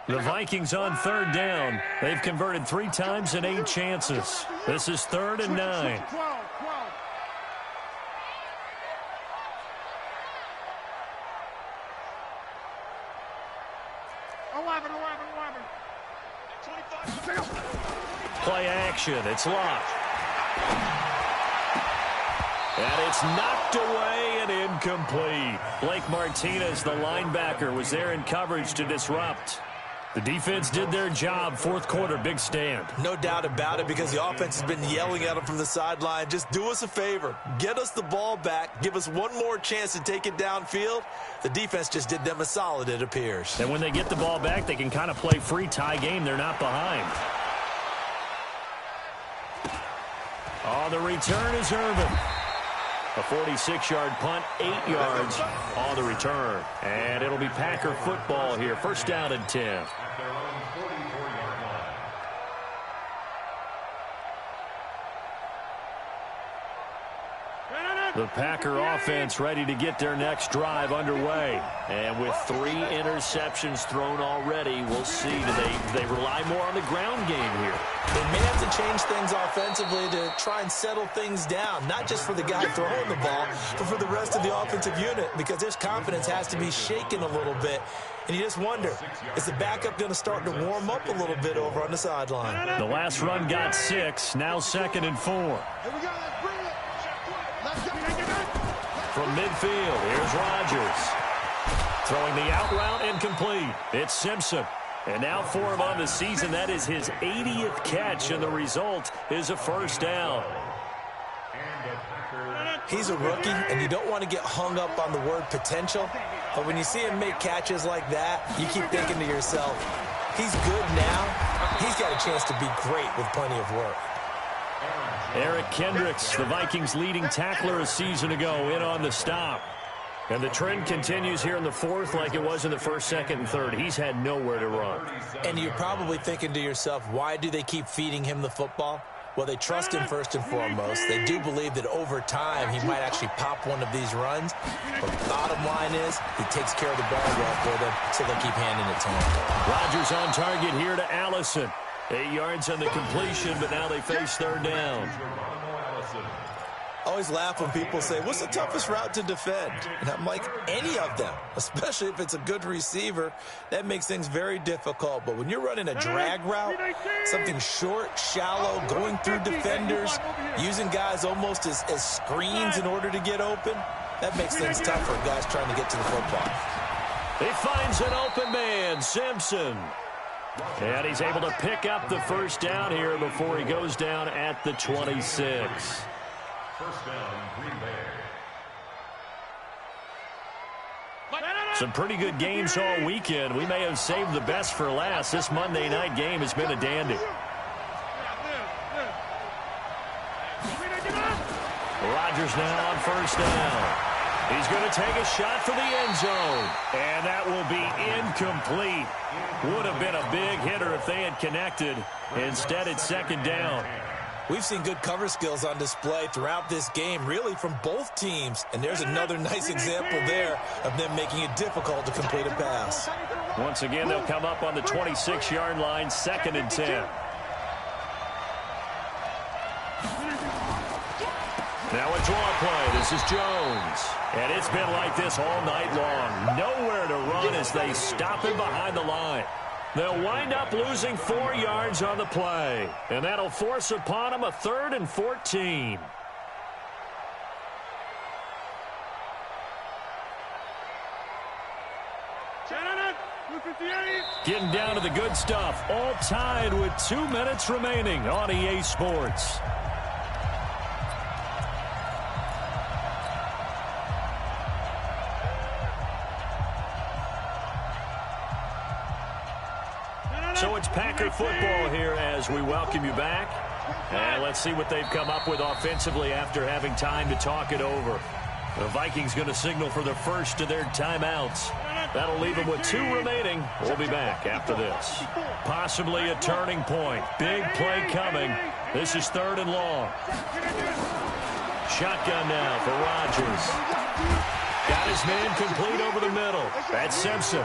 The Vikings on third down. They've converted 3 times in 8 chances. This is 3rd and 9. Play action. It's locked. And it's knocked away and incomplete. Blake Martinez, the linebacker, was there in coverage to disrupt. The defense did their job. 4th quarter, big stand. No doubt about it, because the offense has been yelling at them from the sideline. Just do us a favor. Get us the ball back. Give us one more chance to take it downfield. The defense just did them a solid, it appears. And when they get the ball back, they can kind of play free tie game. They're not behind. Oh, the return is Irvin. A 46-yard punt, 8 yards on the return. And it'll be Packer football here. 1st down and 10. The Packer offense ready to get their next drive underway. And with 3 interceptions thrown already, we'll see. Do they rely more on the ground game here? They may have to change things offensively to try and settle things down, not just for the guy throwing the ball, but for the rest of the offensive unit, because their confidence has to be shaken a little bit. And you just wonder, is the backup going to start to warm up a little bit over on the sideline? The last run got 6, now 2nd and 4. Here we go, let's bring it. Let's go. From midfield, here's Rodgers. Throwing the out route incomplete. It's Simpson. And now for him on the season, that is his 80th catch, and the result is a 1st down. He's a rookie, and you don't want to get hung up on the word potential. But when you see him make catches like that, you keep thinking to yourself, he's good now. He's got a chance to be great with plenty of work. Eric Kendricks, the Vikings' leading tackler a season ago, in on the stop. And the trend continues here in the 4th like it was in the 1st, 2nd, and 3rd. He's had nowhere to run. And you're probably thinking to yourself, why do they keep feeding him the football? Well, they trust him first and foremost. They do believe that over time he might actually pop one of these runs. But the bottom line is he takes care of the ball well for them, so they'll keep handing it to him. Rodgers on target here to Allison. 8 yards on the completion, but now they face 3rd down. I always laugh when people say, what's the toughest route to defend? And I'm like, any of them, especially if it's a good receiver. That makes things very difficult. But when you're running a drag route, something short, shallow, going through defenders, using guys almost as screens in order to get open, that makes things tough for guys trying to get to the football. He finds an open man, Simpson. And he's able to pick up the 1st down here before he goes down at the 26. 1st down, Green Bay. Some pretty good games all weekend. We may have saved the best for last. This Monday night game has been a dandy. Rodgers now on 1st down. He's going to take a shot for the end zone. And that will be incomplete. Would have been a big hitter if they had connected. Instead, it's 2nd down. We've seen good cover skills on display throughout this game, really from both teams. And there's another nice example there of them making it difficult to complete a pass. Once again, they'll come up on the 26-yard line, 2nd and 10. Now a draw play. This is Jones. And it's been like this all night long. Nowhere to run as they stop him behind the line. They'll wind up losing 4 yards on the play. And that'll force upon them a 3rd and 14. Getting down to the good stuff. All tied with 2 minutes remaining on EA Sports. So it's Packer football here as we welcome you back. And let's see what they've come up with offensively after having time to talk it over. The Vikings going to signal for the first of their timeouts. That'll leave them with 2 remaining. We'll be back after this. Possibly a turning point. Big play coming. This is 3rd and long. Shotgun now for Rodgers. Got his man complete over the middle. That's Simpson.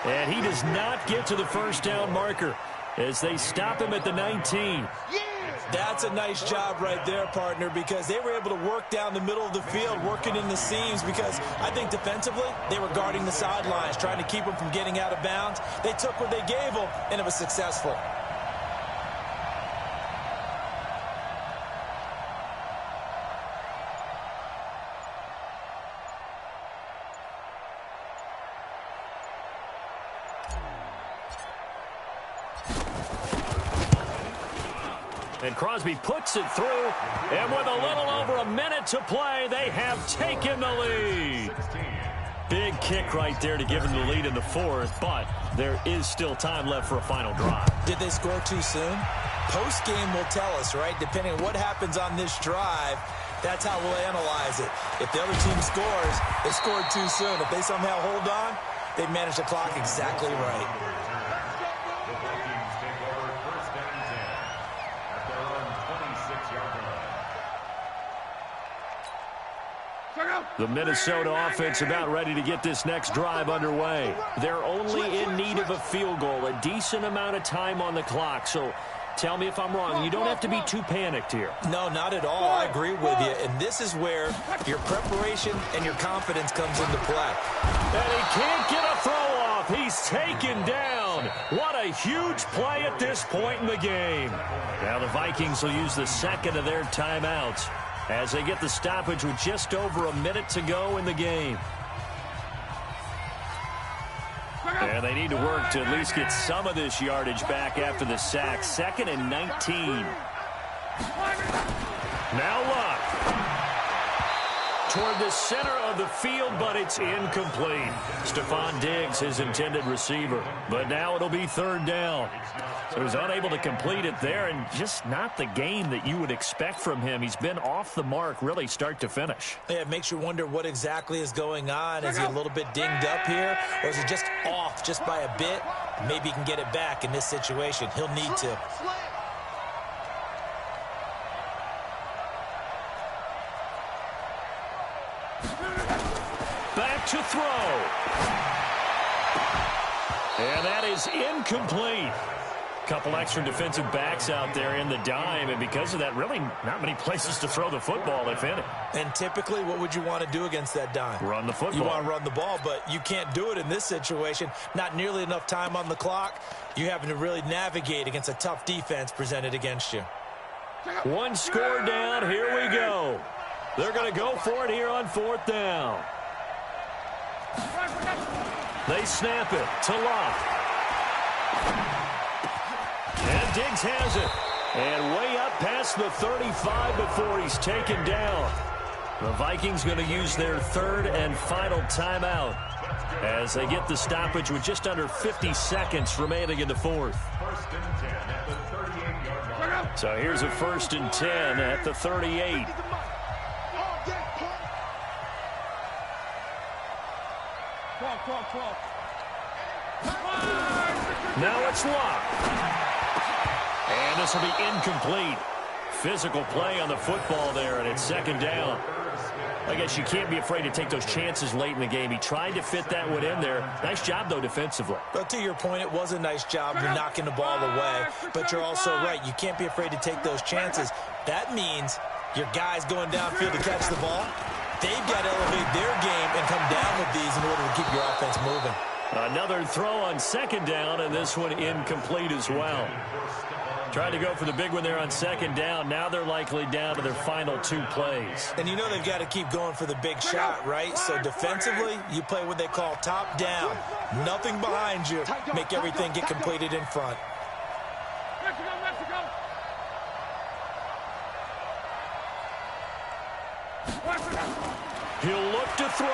And he does not get to the first down marker as they stop him at the 19. That's a nice job right there, partner, because they were able to work down the middle of the field, working in the seams, because I think defensively they were guarding the sidelines, trying to keep them from getting out of bounds. They took what they gave them, and it was successful. And Crosby puts it through, and with a little over a minute to play, they have taken the lead. Big kick right there to give them the lead in the 4th, but there is still time left for a final drive. Did they score too soon? Post-game will tell us, right? Depending on what happens on this drive, that's how we'll analyze it. If the other team scores, they scored too soon. If they somehow hold on, they manage the clock exactly right. The Minnesota offense about ready to get this next drive underway. They're only in need of a field goal, a decent amount of time on the clock. So tell me if I'm wrong. You don't have to be too panicked here. No, not at all. I agree with you. And this is where your preparation and your confidence comes into play. And he can't get a throw off. He's taken down. What a huge play at this point in the game. Now the Vikings will use the 2nd of their timeouts as they get the stoppage with just over a minute to go in the game. And they need to work to at least get some of this yardage back after the sack. 2nd and 19. Now Luck. Toward the center of the field, but it's incomplete. Stephon Diggs, his intended receiver. But now it'll be 3rd down. So he's unable to complete it there, and just not the game that you would expect from him. He's been off the mark, really, start to finish. Yeah, it makes you wonder what exactly is going on. Is he a little bit dinged up here, or is he just off just by a bit? Maybe he can get it back in this situation. He'll need to. Back to throw. And that is incomplete. Couple extra defensive backs out there in the dime, and because of that, really not many places to throw the football, if any. And typically, what would you want to do against that dime? Run the football. You want to run the ball, but you can't do it in this situation. Not nearly enough time on the clock. You're having to really navigate against a tough defense presented against you. 1 score down. Here we go. They're going to go for it here on 4th down. They snap it to Locke. And Diggs has it. And way up past the 35 before he's taken down. The Vikings going to use their 3rd and final timeout as they get the stoppage with just under 50 seconds remaining in the 4th. So here's a 1st and 10 at the 38. Now it's Locke. And this will be incomplete. Physical play on the football there, and it's 2nd down. I guess you can't be afraid to take those chances late in the game. He tried to fit that one in there. Nice job, though, defensively. But to your point, it was a nice job of knocking the ball away. But you're also right. You can't be afraid to take those chances. That means your guys going downfield to catch the ball, they've got to elevate their game and come down with these in order to keep your offense moving. Another throw on second down, and this one incomplete as well. Tried to go for the big one there on second down. Now they're likely down to their final 2 plays. And you know they've got to keep going for the big shot, right? So defensively, you play what they call top down. Nothing behind you. Make everything get completed in front. He'll look to throw.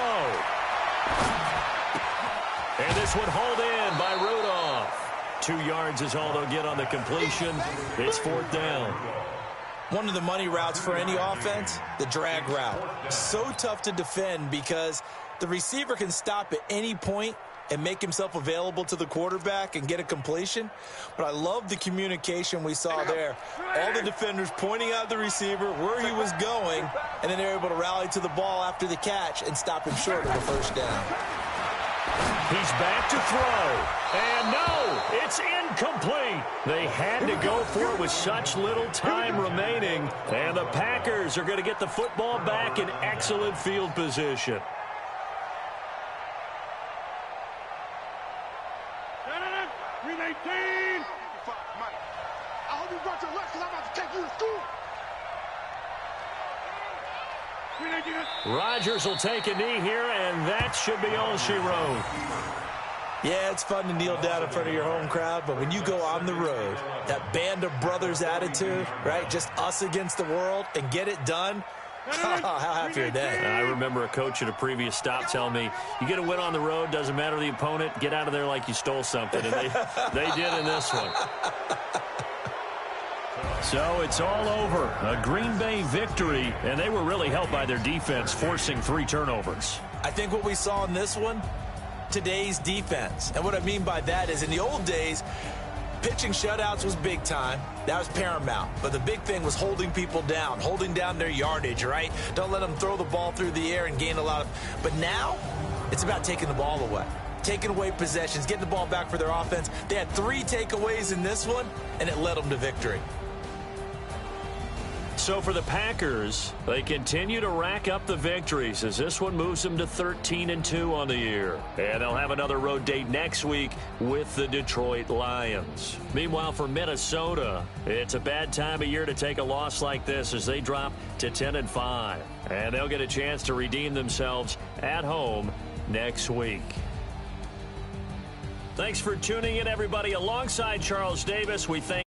And this one hauled in by Rudolph. 2 yards is all they'll get on the completion. It's 4th down. One of the money routes for any offense, the drag route. So tough to defend because the receiver can stop at any point and make himself available to the quarterback and get a completion. But I love the communication we saw there. All the defenders pointing out the receiver, where he was going, and then they're able to rally to the ball after the catch and stop him short of the first down. He's back to throw. And no, it's incomplete. They had to go for it with such little time remaining. And the Packers are going to get the football back in excellent field position. I hope you brought your lunch because I'm about to take you to school. Rodgers will take a knee here, and that should be all she wrote. Yeah, it's fun to kneel down in front of your home crowd, but when you go on the road, that band of brothers attitude, right, just us against the world, and get it done, how happy are they? I remember a coach at a previous stop telling me, you get a win on the road, doesn't matter the opponent, get out of there like you stole something. And they did in this one. So it's all over. A Green Bay victory, and they were really helped by their defense, forcing 3 turnovers. I think what we saw in this one, today's defense. And what I mean by that is in the old days, pitching shutouts was big time. That was paramount. But the big thing was holding people down, holding down their yardage, right? Don't let them throw the ball through the air and gain a lot of... But now, it's about taking the ball away. Taking away possessions, getting the ball back for their offense. They had 3 takeaways in this one, and it led them to victory. So for the Packers, they continue to rack up the victories as this one moves them to 13-2 on the year. And they'll have another road date next week with the Detroit Lions. Meanwhile, for Minnesota, it's a bad time of year to take a loss like this as they drop to 10-5. And they'll get a chance to redeem themselves at home next week. Thanks for tuning in, everybody. Alongside Charles Davis, we thank